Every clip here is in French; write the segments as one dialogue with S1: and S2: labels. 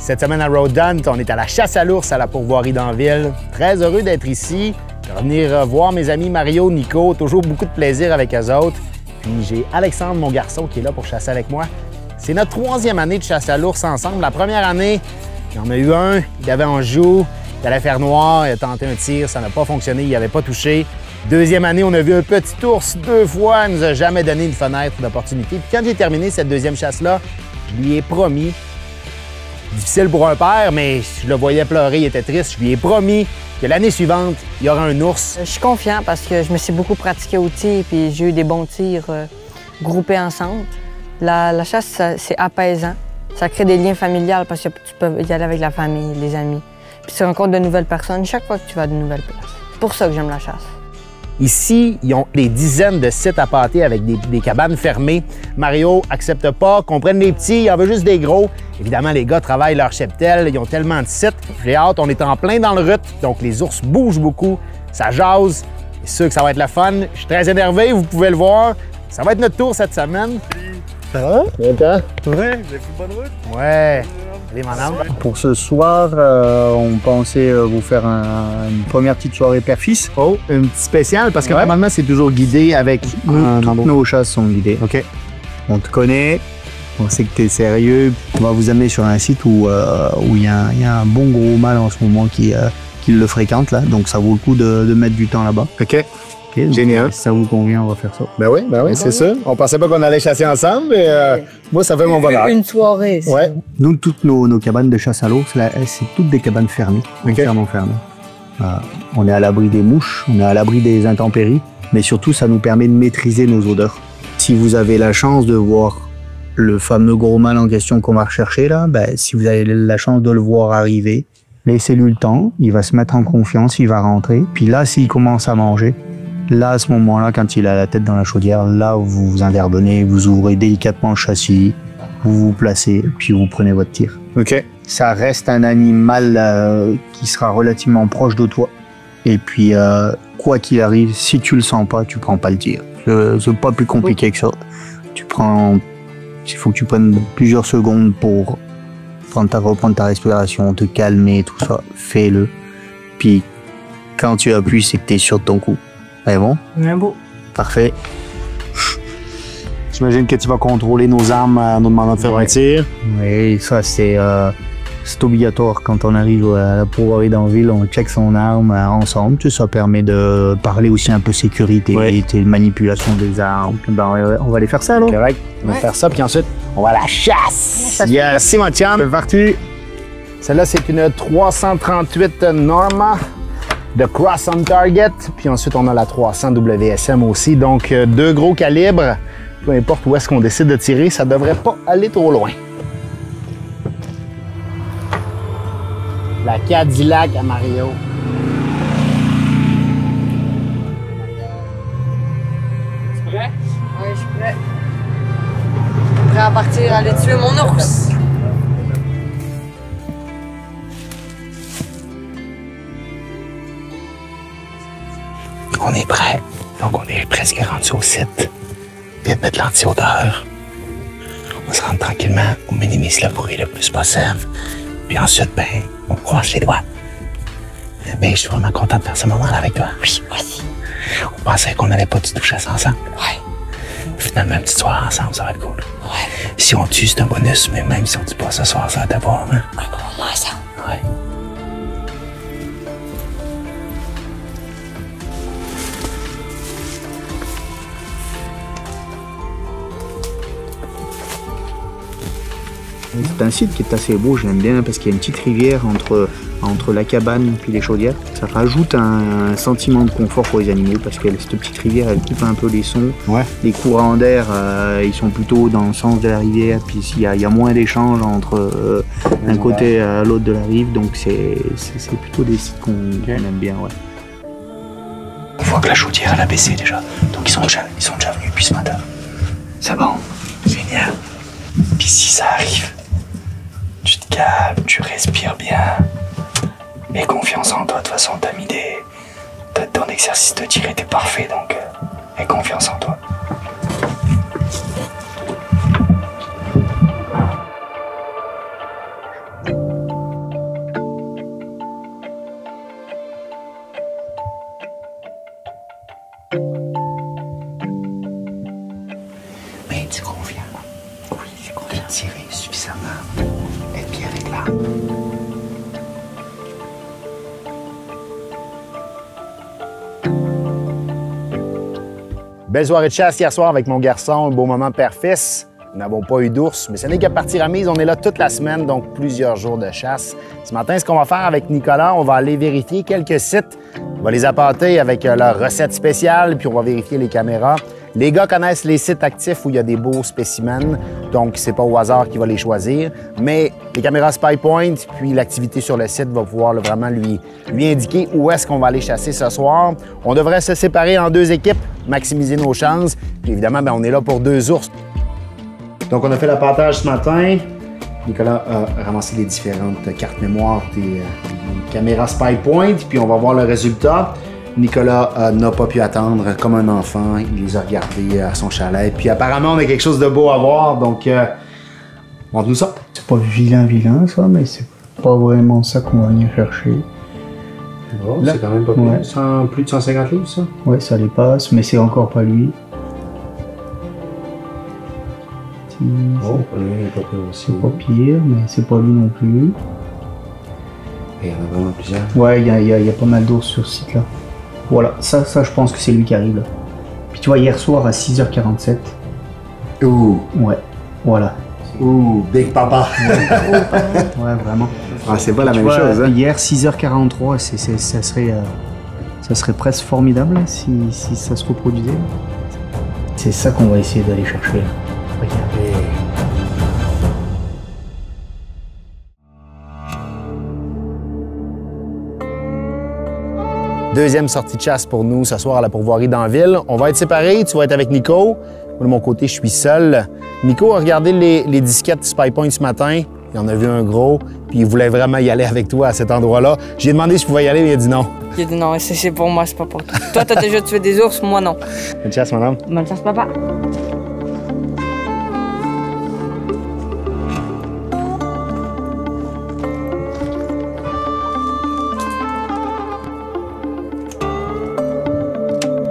S1: Cette semaine à Road Hunt, on est à la chasse à l'ours à la Pourvoirie d'Anville. Très heureux d'être ici, de revenir voir mes amis Mario, Nico, toujours beaucoup de plaisir avec eux autres. Puis j'ai Alexandre, mon garçon, qui est là pour chasser avec moi. C'est notre 3e année de chasse à l'ours ensemble. La première année, il y en a eu un, il avait en joue, il allait faire noir, il a tenté un tir, ça n'a pas fonctionné, il n'avait pas touché. Deuxième année, on a vu un petit ours 2 fois, il ne nous a jamais donné une fenêtre d'opportunité. Puis quand j'ai terminé cette deuxième chasse-là, je lui ai promis, difficile pour un père, mais je le voyais pleurer, il était triste, je lui ai promis que l'année suivante, il y aura un ours.
S2: Je suis confiant parce que je me suis beaucoup pratiqué au tir et j'ai eu des bons tirs groupés ensemble. La chasse, c'est apaisant. Ça crée des liens familiaux parce que tu peux y aller avec la famille, les amis. Puis tu rencontres de nouvelles personnes chaque fois que tu vas à de nouvelles places. C'est pour ça que j'aime la chasse.
S1: Ici, ils ont des dizaines de sites à pâter avec des cabanes fermées. Mario accepte pas qu'on prenne les petits, il en veut juste des gros. Évidemment, les gars travaillent leur cheptel, ils ont tellement de sites. J'ai hâte, on est en plein dans le rut, donc les ours bougent beaucoup, ça jase. C'est sûr que ça va être le fun. Je suis très énervé, vous pouvez le voir. Ça va être notre tour cette semaine. Ça va? Bien temps?
S3: Ouais, vous avez fait une bonne route?
S1: Ouais. Allez, madame.
S4: Pour ce soir, on pensait vous faire une première petite soirée père-fils.
S1: Oh, une petite spéciale, parce que normalement, c'est toujours guidé avec
S4: Toutes nos chasses sont guidées.
S1: OK.
S4: On te connaît, on sait que tu es sérieux. On va vous amener sur un site où il y a un bon gros mâle en ce moment qui le fréquente, là. Donc ça vaut le coup de mettre du temps là-bas.
S1: OK.
S4: Okay,
S1: génial.
S4: Si ça vous convient, on va faire ça.
S1: Ben oui, c'est ça. On pensait pas qu'on allait chasser ensemble, mais moi, ça fait mon bonheur.
S2: Une soirée.
S1: Ouais.
S4: Nous, toutes nos cabanes de chasse à l'ours, c'est toutes des cabanes fermées, entièrement fermées. On est à l'abri des mouches, on est à l'abri des intempéries, mais surtout, ça nous permet de maîtriser nos odeurs. Si vous avez la chance de voir le fameux gros mâle en question qu'on va rechercher là, ben, si vous avez la chance de le voir arriver, laissez-lui le temps, il va se mettre en confiance, il va rentrer. Puis là, s'il commence à manger, là, à ce moment-là, quand il a la tête dans la chaudière, là, vous vous intervenez, vous ouvrez délicatement le châssis, vous vous placez, puis vous prenez votre tir.
S1: OK.
S4: Ça reste un animal qui sera relativement proche de toi. Et puis, quoi qu'il arrive, si tu le sens pas, tu prends pas le tir. C'est pas plus compliqué que ça. Il faut que tu prennes plusieurs secondes pour reprendre ta respiration, te calmer, tout ça. Fais-le. Puis, quand tu appuies, c'est que tu es sûr de ton coup. C'est bon?
S2: Un beau.
S4: Parfait.
S1: J'imagine que tu vas contrôler nos armes en nous demandant de faire un tir.
S4: Oui, ça c'est obligatoire quand on arrive à la Pourvoirie d'Anville, on check son arme ensemble. Ça permet de parler aussi un peu sécurité et manipulation des armes. Ben, on va aller faire ça alors.
S1: Correct. On va faire ça, puis ensuite, on va à la chasse. Yes, c'est mon chum. C'est parti. Celle-là, c'est une 338 Norma de Cross on Target. Puis ensuite, on a la 300 WSM aussi. Donc, 2 gros calibres. Peu importe où est-ce qu'on décide de tirer, ça devrait pas aller trop loin. La Cadillac à Mario.
S2: Tu es prêt? Oui, je suis prêt. Prêt à partir, aller tuer mon ours.
S1: On est prêt. Donc, on est presque rendu au site. Viens de mettre l'anti-odeur. On va se rendre tranquillement. On minimise le bruit le plus possible. Puis ensuite, ben, on croise les doigts. Ben, je suis vraiment content de faire ce moment-là avec toi.
S2: Oui, vas-y.
S1: On pensait qu'on n'allait pas du tout chasser ensemble.
S2: Ouais.
S1: Finalement, une petite soirée ensemble, ça va être cool.
S2: Ouais.
S1: Si on tue, c'est un bonus, mais même si on tue pas ce soir, ça va t'avoir, hein?
S2: Un bon moment ensemble.
S1: Ouais.
S4: C'est un site qui est assez beau, j'aime bien parce qu'il y a une petite rivière entre la cabane et les chaudières. Ça rajoute un sentiment de confort pour les animaux parce que cette petite rivière elle coupe un peu les sons. Ouais. Les courants d'air ils sont plutôt dans le sens de la rivière, puis il y a moins d'échanges entre un côté à l'autre de la rive, donc c'est plutôt des sites qu'on aime bien. Ouais.
S1: On voit que la chaudière elle a baissé déjà, donc ils sont déjà venus depuis ce matin. C'est bon, génial. Puis si ça arrive, tu te calmes, tu respires bien. Aie confiance en toi, de toute façon, t'as mis ton exercice de tir était parfait, donc aie confiance en toi. Belle soirée de chasse hier soir avec mon garçon, un beau moment père-fils. Nous n'avons pas eu d'ours, mais ce n'est qu'à partir à mise. On est là toute la semaine, donc plusieurs jours de chasse. Ce matin, ce qu'on va faire avec Nicolas, on va aller vérifier quelques sites. On va les appâter avec leur recette spéciale, puis on va vérifier les caméras. Les gars connaissent les sites actifs où il y a des beaux spécimens, donc c'est pas au hasard qu'il va les choisir. Mais les caméras SpyPoint, puis l'activité sur le site va pouvoir vraiment lui indiquer où est-ce qu'on va aller chasser ce soir. On devrait se séparer en 2 équipes, maximiser nos chances. Puis évidemment, bien, on est là pour 2 ours. Donc, on a fait l'appâtage ce matin. Nicolas a ramassé les différentes cartes mémoire des caméras SpyPoint, puis on va voir le résultat. Nicolas n'a pas pu attendre comme un enfant. Il les a regardés à son chalet. Puis apparemment, on a quelque chose de beau à voir, donc montre-nous ça.
S4: C'est pas vilain, ça, mais c'est pas vraiment ça qu'on va venir chercher.
S1: Bon, c'est quand même pas pire. Plus de 150 livres, ça?
S4: Ouais, ça les passe, mais c'est encore pas lui.
S1: Oh, lui, il est pas pire aussi.
S4: C'est pas pire, mais c'est pas lui non plus.
S1: Et il y en a vraiment plusieurs.
S4: Ouais, il y a pas mal d'ours sur ce site-là. Voilà, ça, je pense que c'est lui qui arrive là. Puis tu vois, hier soir à 6h47.
S1: Ouh!
S4: Ouais, voilà.
S1: Ouh, Big Papa!
S4: Ouais, vraiment.
S1: Ah, c'est pas la même
S4: vois,
S1: chose, hein?
S4: Hier, 6h43, ça serait presque formidable hein, si ça se reproduisait. C'est ça qu'on va essayer d'aller chercher. Regardez.
S1: Deuxième sortie de chasse pour nous ce soir à la pourvoirie d'Anville. On va être séparés. Tu vas être avec Nico. Moi, de mon côté, je suis seul. Nico a regardé les disquettes SpyPoint ce matin. Il en a vu un gros. Puis il voulait vraiment y aller avec toi à cet endroit-là. J'ai demandé si je pouvais y aller, mais il a dit non.
S2: J'ai dit non, c'est pour moi, c'est pas pour toi. Toi, t'as déjà tué des ours, moi non.
S1: Bonne chasse, mon homme.
S2: Bonne chance, papa.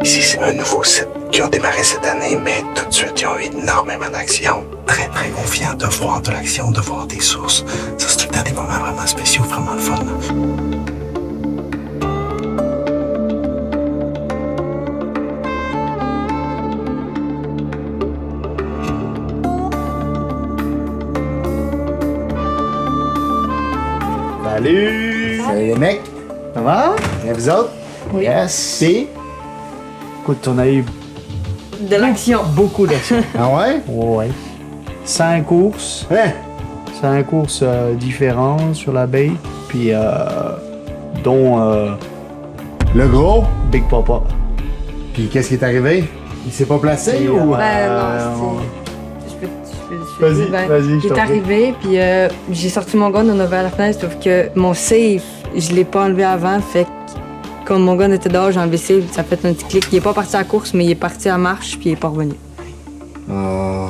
S5: Ici, c'est un nouveau site qui a démarré cette année, mais tout de suite, ils ont eu énormément d'actions. Très, très confiant de voir de l'action, de voir des sources. Ça, c'est tout le temps des moments vraiment spéciaux, vraiment le fun.
S1: Salut! Salut les mecs! Ça va? Et vous autres?
S2: Oui.
S1: Yes! Puis?
S4: Écoute, on a eu
S2: De l'action.
S4: beaucoup d'actions.
S1: Ah ouais?
S4: Ouais. 5 ours.
S1: Hein?
S4: 5 ours différents sur la baie. Puis, dont
S1: Le gros?
S4: Big Papa.
S1: Puis qu'est-ce qui est arrivé? Il s'est pas placé ou?
S2: Non,
S4: Vas-y,
S2: Ben,
S4: vas-y, je
S2: il
S4: t'en
S2: est
S4: prie.
S2: arrivé, puis j'ai sorti mon gun, on a ouvert la fenêtre, sauf que mon safe, je l'ai pas enlevé avant, fait que quand mon gun était dehors, j'ai enlevé le safe, ça a fait un petit clic. Il est pas parti à la course, mais il est parti à marche, puis il est pas revenu.
S1: Oh,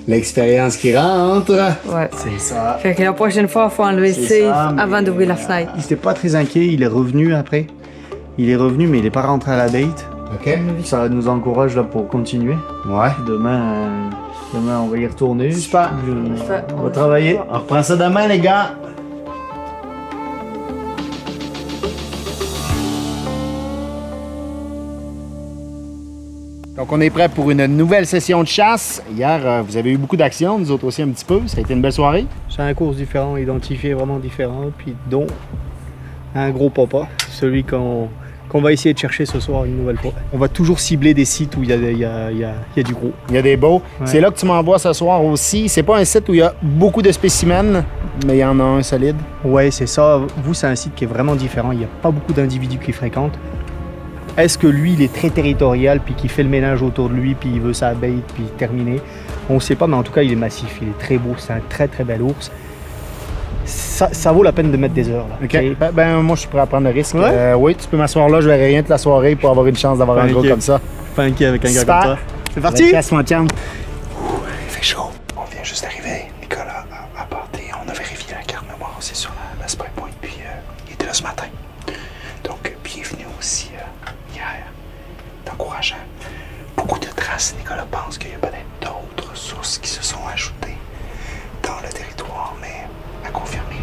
S1: l'expérience qui rentre.
S2: Ouais.
S4: C'est ça.
S2: Fait que la prochaine fois, il faut enlever le
S4: C'est
S2: safe
S4: ça, mais,
S2: avant d'ouvrir la fenêtre.
S4: Il était pas très inquiet, il est revenu après. Il est revenu, mais il est pas rentré à la date.
S1: OK.
S4: Ça nous encourage là pour continuer.
S1: Ouais.
S4: Demain, on va y retourner.
S1: Super.
S4: On va travailler.
S1: On reprend ça demain, les gars. Donc, on est prêt pour une nouvelle session de chasse. Hier, vous avez eu beaucoup d'action, nous autres aussi un petit peu. Ça a été une belle soirée.
S4: 5 courses différents, identifiés vraiment différents, puis dont un gros papa, celui qu'on va essayer de chercher ce soir une nouvelle fois. On va toujours cibler des sites où il y a du gros.
S1: Il y a des beaux.
S4: Ouais.
S1: C'est là que tu m'envoies ce soir aussi. C'est pas un site où il y a beaucoup de spécimens, mais il y en a un solide.
S4: Ouais, c'est ça. Vous, c'est un site qui est vraiment différent. Il n'y a pas beaucoup d'individus qui fréquentent. Est-ce que lui, il est très territorial, puis qu'il fait le ménage autour de lui, puis il veut sa bait, puis terminer? On ne sait pas, mais en tout cas, il est massif. Il est très beau. C'est un très, très bel ours. Ça vaut la peine de mettre des heures. Là.
S1: OK. Ben, moi, je suis prêt à prendre le risque.
S4: Ouais?
S1: Oui, tu peux m'asseoir là. Je verrai rien toute la soirée pour avoir une chance d'avoir un gros
S4: Ok.
S1: comme ça.
S4: Pas inquiet avec un gars
S1: Super.
S4: comme ça. C'est
S1: Bonne
S4: parti?
S1: chasse, mon chum.
S5: Il fait chaud. On vient juste d'arriver. Nicolas a apporté. On a vérifié la carte mémoire aussi sur la SpyPoint, puis il était là ce matin. Donc, bienvenue aussi hier. C'est encourageant. Beaucoup de traces. Nicolas pense qu'il y a peut-être d'autres sources qui se sont ajoutées dans le territoire, mais à confirmer.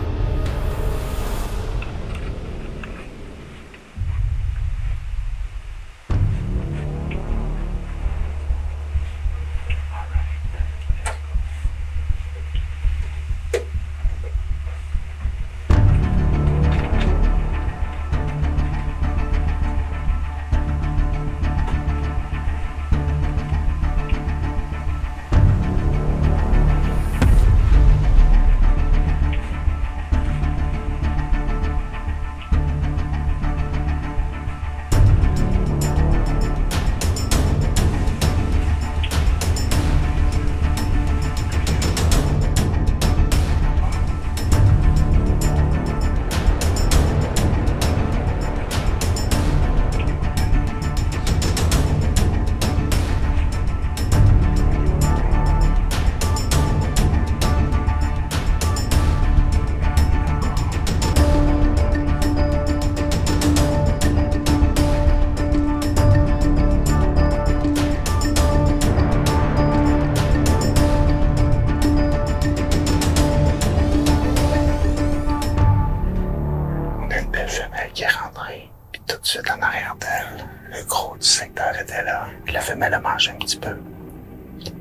S5: qui est rentré. Puis tout de suite en arrière d'elle, le gros du secteur était là. Puis la femelle a mangé un petit peu.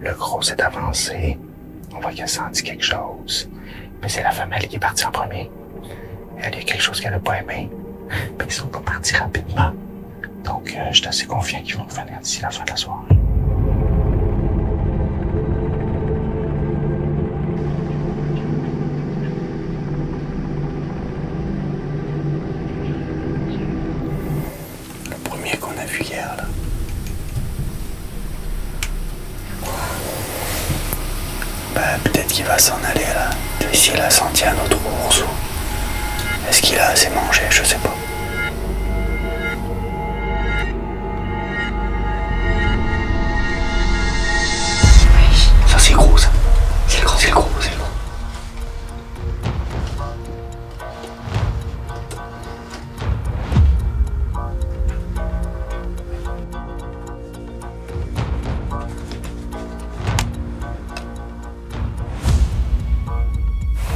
S5: Le gros s'est avancé. On voit qu'elle a senti quelque chose. Puis c'est la femelle qui est partie en premier. Elle, il y a quelque chose qu'elle n'a pas aimé. Puis ils sont pas partis rapidement. Donc, je suis assez confiant qu'ils vont revenir d'ici la fin de la soirée. Le premier qu'on a vu hier, là. Ben, peut-être qu'il va s'en aller, là. S'il a senti un autre ours. Est-ce qu'il a assez mangé? Je sais pas. Ça, c'est gros, ça. C'est le gros, c'est le gros, c'est le gros.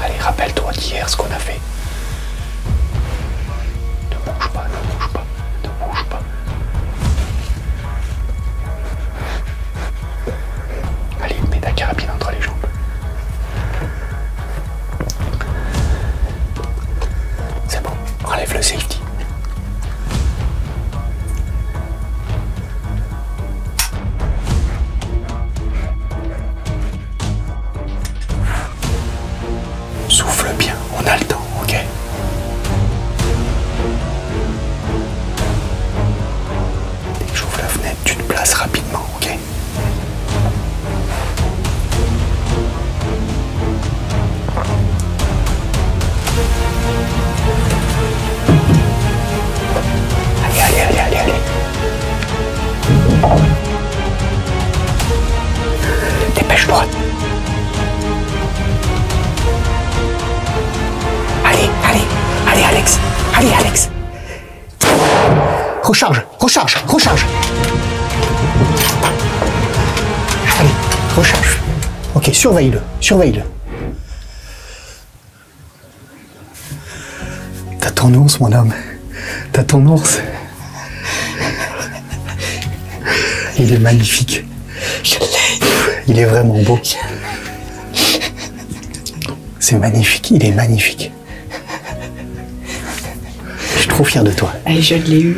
S5: Allez, rappelle-toi d'hier ce qu'on a fait. Ne bouge pas, ne bouge pas, ne bouge pas. Allez, mets ta carabine entre les jambes. C'est bon, enlève le safety. Souffle bien, on a le temps, ok? Dès que j'ouvre la fenêtre, tu te places rapidement, ok? Allez. Dépêche-toi. Allez, Alex. Allez, Alex. Recharge. Allez, recharge. Ok, surveille-le. T'as ton ours, mon homme. T'as ton ours. Il est magnifique. Il est vraiment beau. C'est magnifique, il est magnifique. Je suis trop fier de toi.
S6: Hey, je l'ai eu.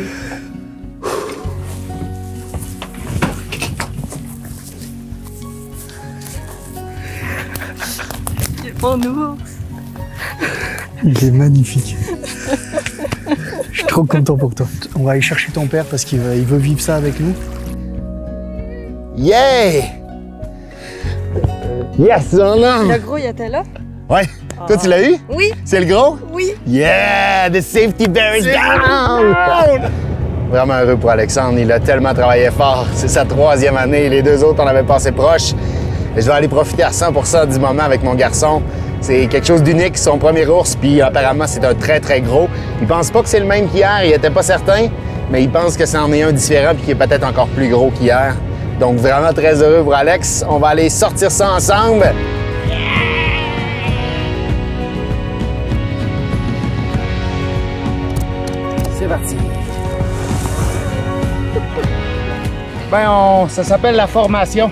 S6: Mon ours.
S4: Il est magnifique. Je suis trop content pour toi. On va aller chercher ton père parce qu'il veut vivre ça avec nous.
S1: Yeah! Yes, son homme!
S2: Le gros, il était là?
S1: Ouais. Toi, tu l'as eu?
S2: Oui.
S1: C'est le gros?
S2: Oui.
S1: Yeah! The safety bear is down! Vraiment heureux pour Alexandre. Il a tellement travaillé fort. C'est sa 3e année. Les 2 autres, on avait passé proche. Et je vais aller profiter à 100% du moment avec mon garçon. C'est quelque chose d'unique, son premier ours, puis apparemment, c'est un très, très gros. Il pense pas que c'est le même qu'hier, il était pas certain, mais il pense que c'en est un différent puis qui est peut-être encore plus gros qu'hier. Donc, vraiment très heureux pour Alex. On va aller sortir ça ensemble. C'est parti. Ça s'appelle la formation.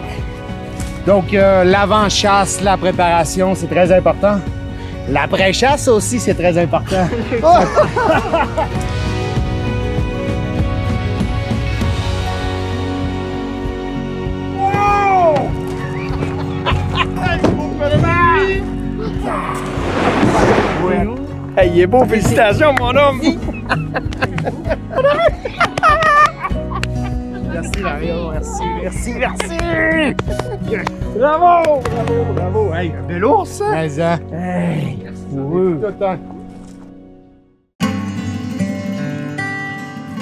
S1: Donc, l'avant-chasse, la préparation, c'est très important. L'après-chasse aussi, c'est très important.
S3: Hey, il est beau, félicitations, mon homme! Merci, Mario, merci! Bravo! Hey, un bel ours, ça! Hey,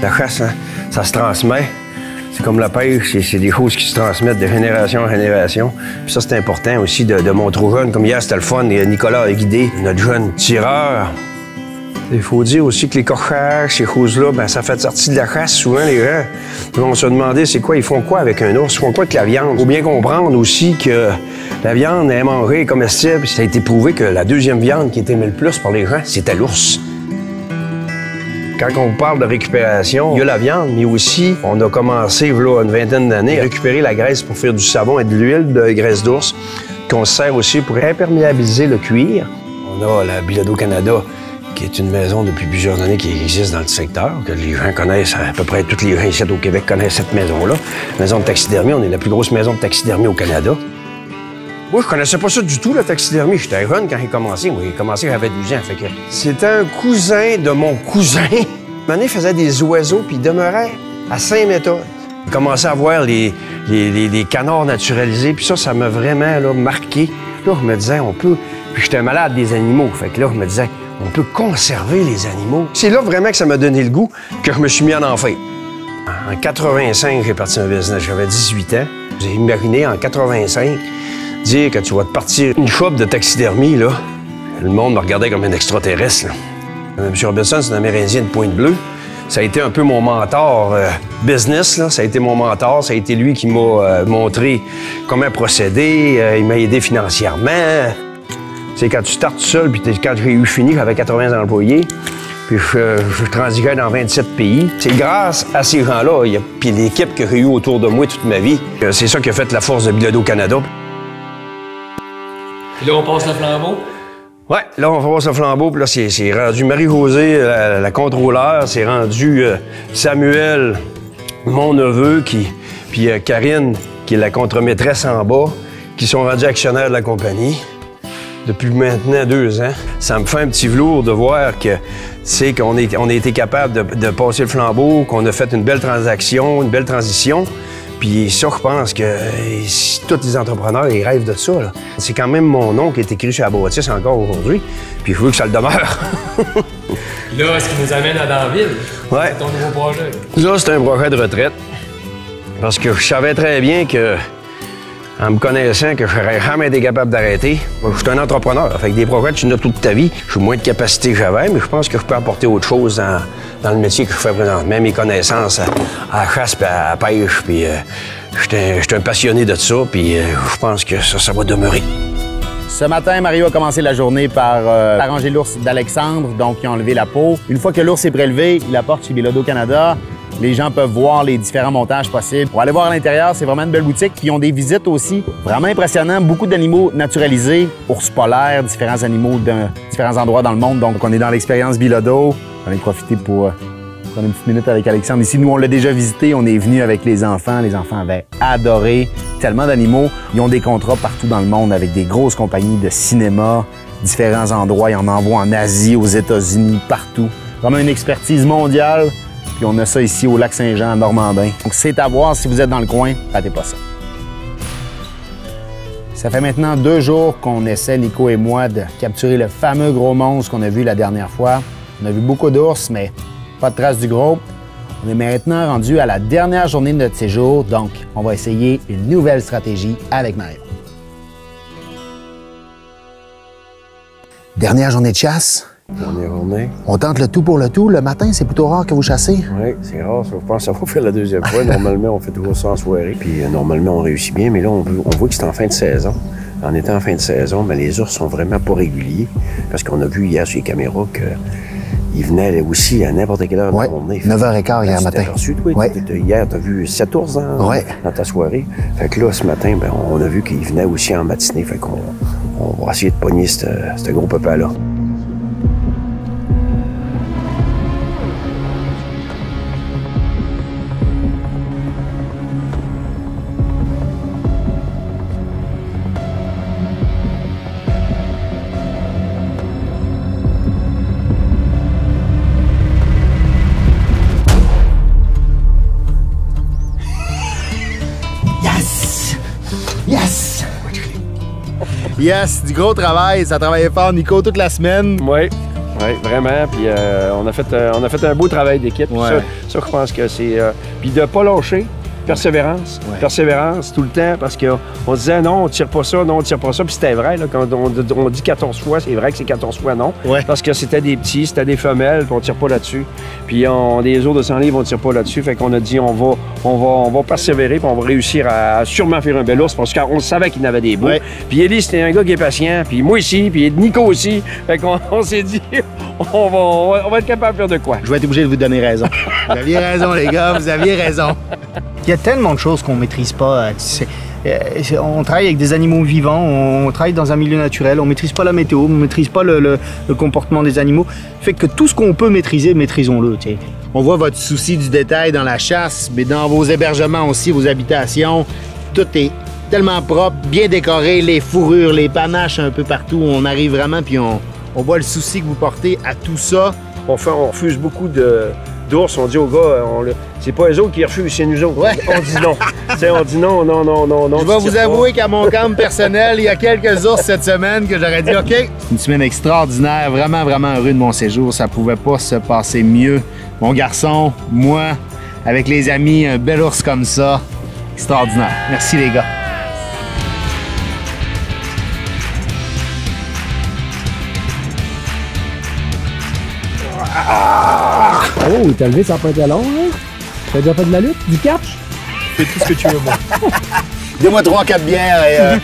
S7: La chasse, hein, ça se transmet. C'est comme la pêche, c'est des choses qui se transmettent de génération en génération. Puis ça, c'est important aussi de montrer aux jeunes. Comme hier, c'était le fun, et Nicolas a guidé notre jeune tireur. Il faut dire aussi que les coquages, ces choses-là, ben, ça fait partie de la chasse. Souvent, les gens vont se demander c'est quoi, ils font quoi avec un ours, ils font quoi avec la viande. Il faut bien comprendre aussi que la viande est mangée, est comestible. Ça a été prouvé que la 2e viande qui est aimée le plus par les gens, c'était l'ours. Quand on parle de récupération, il y a la viande, mais aussi, on a commencé, là, une vingtaine d'années, à récupérer la graisse pour faire du savon et de l'huile de graisse d'ours, qu'on sert aussi pour imperméabiliser le cuir. On a la Bilodeau Canada, qui est une maison depuis plusieurs années qui existe dans le secteur, que les gens connaissent, à peu près tous les gens ici au Québec connaissent cette maison-là. Maison de taxidermie, on est la plus grosse maison de taxidermie au Canada. Moi, je connaissais pas ça du tout, la taxidermie. J'étais jeune quand il commençait. Moi, il a commencé, j'avais 12 ans. Fait que c'était un cousin de mon cousin. Il faisait des oiseaux, puis il demeurait à Saint-Méthode. Il commençait à voir les canards naturalisés, puis ça m'a vraiment là, marqué. Là, je me disais, on peut... Puis j'étais malade des animaux. Fait que là, je me disais, on peut conserver les animaux. C'est là vraiment que ça m'a donné le goût que je me suis mis à en faire. En 85, j'ai parti un business. J'avais 18 ans. J'ai imaginé en 85 dire que tu vas te partir une shop de taxidermie, là. Le monde me regardait comme un extraterrestre, là. M. Robinson, c'est un Amérindien de Pointe-Bleue. Ça a été un peu mon mentor business, là. Ça a été mon mentor. Ça a été lui qui m'a montré comment procéder. Il m'a aidé financièrement. C'est quand tu startes tout seul, puis quand j'ai eu fini, j'avais 80 employés, puis je transigeais dans 27 pays. C'est grâce à ces gens-là, puis l'équipe que j'ai eue autour de moi toute ma vie, c'est ça qui a fait la force de Bilodeau Canada.
S8: Puis là, on passe le flambeau?
S7: Ouais, là, on passe le flambeau, puis là, c'est rendu Marie-Josée, la contrôleur, c'est rendu Samuel, mon neveu, puis Karine, qui est la contremaîtresse en bas, qui sont rendus actionnaires de la compagnie. Depuis maintenant 2 ans. Ça me fait un petit velours de voir que c'est qu'on a été capable de passer le flambeau, qu'on a fait une belle transaction, une belle transition. Puis ça, je pense que tous les entrepreneurs, ils rêvent de ça. C'est quand même mon nom qui est écrit sur la bâtisse encore aujourd'hui. Puis je veux que ça le demeure.
S8: Là, ce qui nous amène à Danville,
S7: ouais.
S8: C'est ton nouveau projet.
S7: Là, c'est un projet de retraite. Parce que je savais très bien que en me connaissant que je n'aurais jamais été capable d'arrêter. Moi, je suis un entrepreneur. Fait que des projets, tu n'as toute ta vie. J'ai moins de capacité que j'avais, mais je pense que je peux apporter autre chose dans le métier que je fais présentement. Mes connaissances à la chasse, puis à la pêche, puis je suis un passionné de ça, puis je pense que ça va demeurer.
S1: Ce matin, Mario a commencé la journée par arranger l'ours d'Alexandre, donc ils ont enlevé la peau. Une fois que l'ours est prélevé, il apporte chez Bilodeau Canada. Les gens peuvent voir les différents montages possibles. Pour aller voir à l'intérieur, c'est vraiment une belle boutique. Puis ils ont des visites aussi vraiment impressionnantes. Beaucoup d'animaux naturalisés, ours polaires, différents animaux de différents endroits dans le monde. Donc on est dans l'expérience Bilodeau. On est profité pour prendre une petite minute avec Alexandre. Ici, nous, on l'a déjà visité. On est venu avec les enfants. Les enfants avaient adoré. Tellement d'animaux. Ils ont des contrats partout dans le monde avec des grosses compagnies de cinéma, différents endroits. Ils en envoient en Asie, aux États-Unis, partout. Vraiment une expertise mondiale. Puis on a ça ici au Lac-Saint-Jean, à Normandin. Donc c'est à voir si vous êtes dans le coin, ratez pas ça. Ça fait maintenant 2 jours qu'on essaie, Nico et moi, de capturer le fameux gros monstre qu'on a vu la dernière fois. On a vu beaucoup d'ours, mais pas de trace du gros. On est maintenant rendu à la dernière journée de notre séjour, donc on va essayer une nouvelle stratégie avec Mario. Dernière journée de chasse.
S7: Dernière journée.
S1: On tente le tout pour le tout. Le matin, c'est plutôt rare que vous chassez.
S7: Oui, c'est rare. Je pense que ça va faire la 2e fois. Normalement, on fait toujours ça en soirée. Puis normalement, on réussit bien. Mais là, on voit que c'est en fin de saison. En étant en fin de saison, bien, les ours sont vraiment pas réguliers. Parce qu'on a vu hier sur les caméras qu'ils venaient aussi à n'importe quelle heure de la journée.
S1: 9h15 hier matin.
S7: Ouais. Hier, tu as vu 7 ours dans ta soirée. Fait que là, ce matin, bien, on a vu qu'ils venaient aussi en matinée. Fait qu'on va essayer de pogner ce gros papa-là.
S1: Yes, du gros travail. Ça travaillait fort, Nico, toute la semaine.
S7: Oui, vraiment. Puis on a fait un beau travail d'équipe.
S1: Ouais.
S7: Ça, je pense que c'est... puis de ne pas lâcher. Persévérance.
S1: Ouais.
S7: Persévérance tout le temps parce qu'on disait non, on tire pas ça, non, on tire pas ça. Puis c'était vrai, là, quand on dit 14 fois, c'est vrai que c'est 14 fois non.
S1: Ouais.
S7: Parce que c'était des petits, c'était des femelles, puis on tire pas là-dessus. Puis des autres de 100 livres, on tire pas là-dessus. Fait qu'on a dit on va persévérer, puis on va réussir à sûrement faire un bel ours parce qu'on savait qu'il y en avait des beaux.
S1: Ouais.
S7: Puis Élie, c'était un gars qui est patient, puis moi aussi, puis Nico aussi. Fait qu'on s'est dit on va être capable de faire de quoi.
S1: Je vais être obligé de vous donner raison. Vous aviez raison, les gars, vous aviez raison.
S4: Il y a tellement de choses qu'on maîtrise pas. On travaille avec des animaux vivants, on travaille dans un milieu naturel, on maîtrise pas la météo, on maîtrise pas le comportement des animaux. Fait que tout ce qu'on peut maîtriser, maîtrisons-le. T'sais.
S1: On voit votre souci du détail dans la chasse, mais dans vos hébergements aussi, vos habitations, tout est tellement propre, bien décoré, les fourrures, les panaches un peu partout. On arrive vraiment, puis on voit le souci que vous portez à tout ça.
S7: On refuse beaucoup d'ours. On dit aux gars, c'est pas eux autres qui refusent, c'est nous autres.
S1: Ouais.
S7: On dit non. On dit non.
S1: Je vais vous avouer qu'à mon camp personnel, il y a quelques ours cette semaine que j'aurais dit OK. C'est une semaine extraordinaire, vraiment, vraiment heureux de mon séjour. Ça pouvait pas se passer mieux. Mon garçon, moi, avec les amis, un bel ours comme ça, extraordinaire. Merci les gars.
S3: Oh, t'as levé, ça n'a pas été long, hein? T'as déjà fait de la lutte, du catch?
S1: Fais tout ce que tu veux, moi. Donne-moi 3-4 bières et...